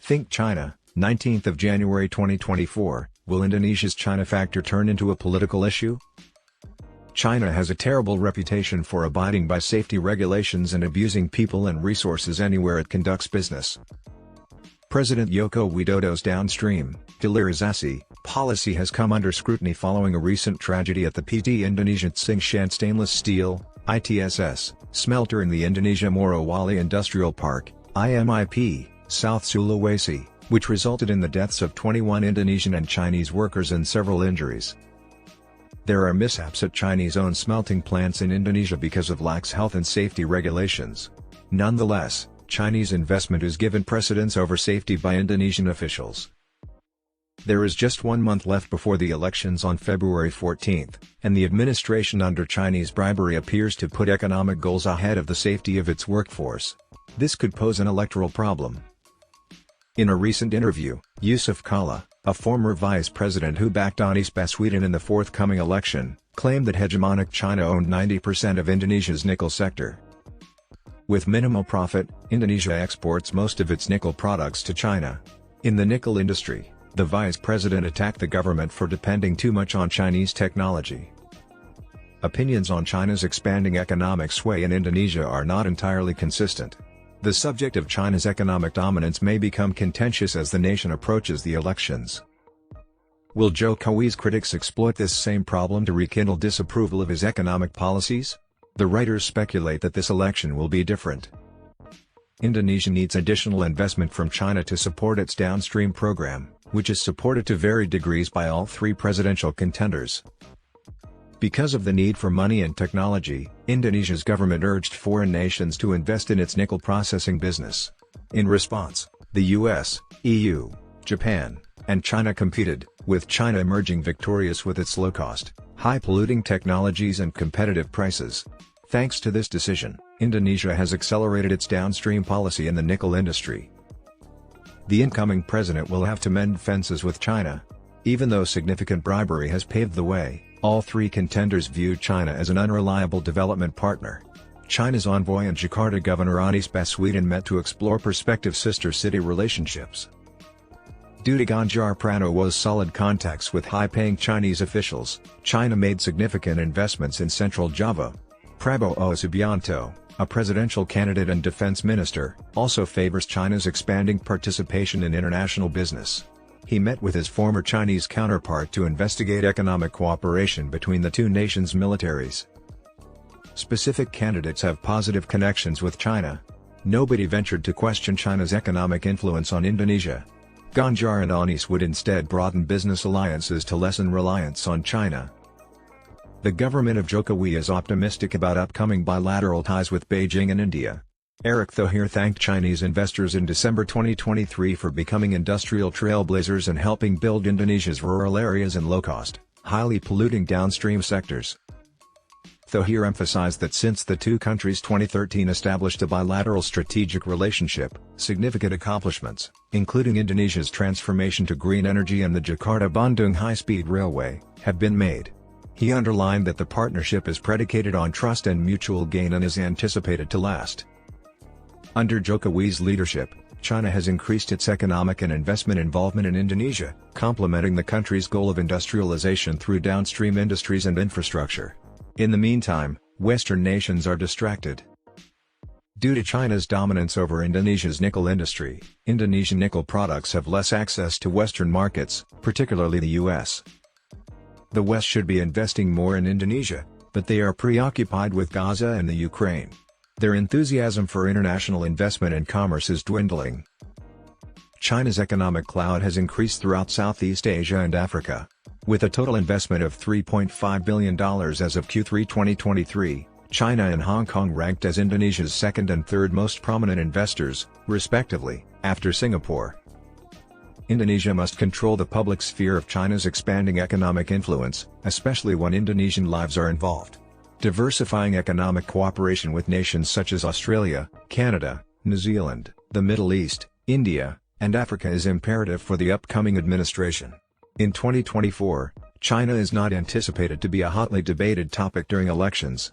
Think China, 19th of January 2024, will Indonesia's China factor turn into a political issue? China has a terrible reputation for abiding by safety regulations and abusing people and resources anywhere it conducts business. President Joko Widodo's downstream, hilirisasi, policy has come under scrutiny following a recent tragedy at the PT Indonesia Tsingshan Stainless Steel, ITSS, smelter in the Indonesia Morowali Industrial Park, IMIP, South Sulawesi, which resulted in the deaths of 21 Indonesian and Chinese workers and several injuries. There are mishaps at Chinese-owned smelting plants in Indonesia because of lax health and safety regulations. Nonetheless, Chinese investment is given precedence over safety by Indonesian officials. There is just 1 month left before the elections on February 14, and the administration under Chinese bribery appears to put economic goals ahead of the safety of its workforce. This could pose an electoral problem. In a recent interview, Yusuf Kala, a former vice president who backed Anies Baswedan in the forthcoming election, claimed that hegemonic China owned 90% of Indonesia's nickel sector. With minimal profit, Indonesia exports most of its nickel products to China. In the nickel industry, the vice president attacked the government for depending too much on Chinese technology. Opinions on China's expanding economic sway in Indonesia are not entirely consistent. The subject of China's economic dominance may become contentious as the nation approaches the elections. Will Jokowi's critics exploit this same problem to rekindle disapproval of his economic policies? The writers speculate that this election will be different. Indonesia needs additional investment from China to support its downstream program, which is supported to varied degrees by all three presidential contenders. Because of the need for money and technology, Indonesia's government urged foreign nations to invest in its nickel processing business. In response, the US, EU, Japan, and China competed, with China emerging victorious with its low-cost, high-polluting technologies and competitive prices. Thanks to this decision, Indonesia has accelerated its downstream policy in the nickel industry. The incoming president will have to mend fences with China. Even though significant bribery has paved the way, all three contenders view China as an unreliable development partner. China's envoy in Jakarta, Governor Anies Baswedan, met to explore prospective sister city relationships. Due to Ganjar Pranowo's solid contacts with high-paying Chinese officials, China made significant investments in Central Java. Prabowo Subianto, a presidential candidate and defense minister, also favors China's expanding participation in international business. He met with his former Chinese counterpart to investigate economic cooperation between the two nations' militaries. Specific candidates have positive connections with China. Nobody ventured to question China's economic influence on Indonesia. Ganjar and Anies would instead broaden business alliances to lessen reliance on China. The government of Jokowi is optimistic about upcoming bilateral ties with Beijing and India. Eric Thohir thanked Chinese investors in December 2023 for becoming industrial trailblazers and helping build Indonesia's rural areas and low-cost, highly polluting downstream sectors. Thohir emphasized that since the two countries' 2013 established a bilateral strategic relationship, significant accomplishments, including Indonesia's transformation to green energy and the Jakarta-Bandung high-speed railway, have been made. He underlined that the partnership is predicated on trust and mutual gain and is anticipated to last. Under Jokowi's leadership, China has increased its economic and investment involvement in Indonesia, complementing the country's goal of industrialization through downstream industries and infrastructure. In the meantime, Western nations are distracted. Due to China's dominance over Indonesia's nickel industry, Indonesian nickel products have less access to Western markets, particularly the US. The West should be investing more in Indonesia, but they are preoccupied with Gaza and the Ukraine. Their enthusiasm for international investment and commerce is dwindling. China's economic cloud has increased throughout Southeast Asia and Africa. With a total investment of $3.5 billion as of Q3 2023, China and Hong Kong ranked as Indonesia's second and third most prominent investors, respectively, after Singapore. Indonesia must control the public sphere of China's expanding economic influence, especially when Indonesian lives are involved. Diversifying economic cooperation with nations such as Australia, Canada, New Zealand, the Middle East, India, and Africa is imperative for the upcoming administration. In 2024, China is not anticipated to be a hotly debated topic during elections,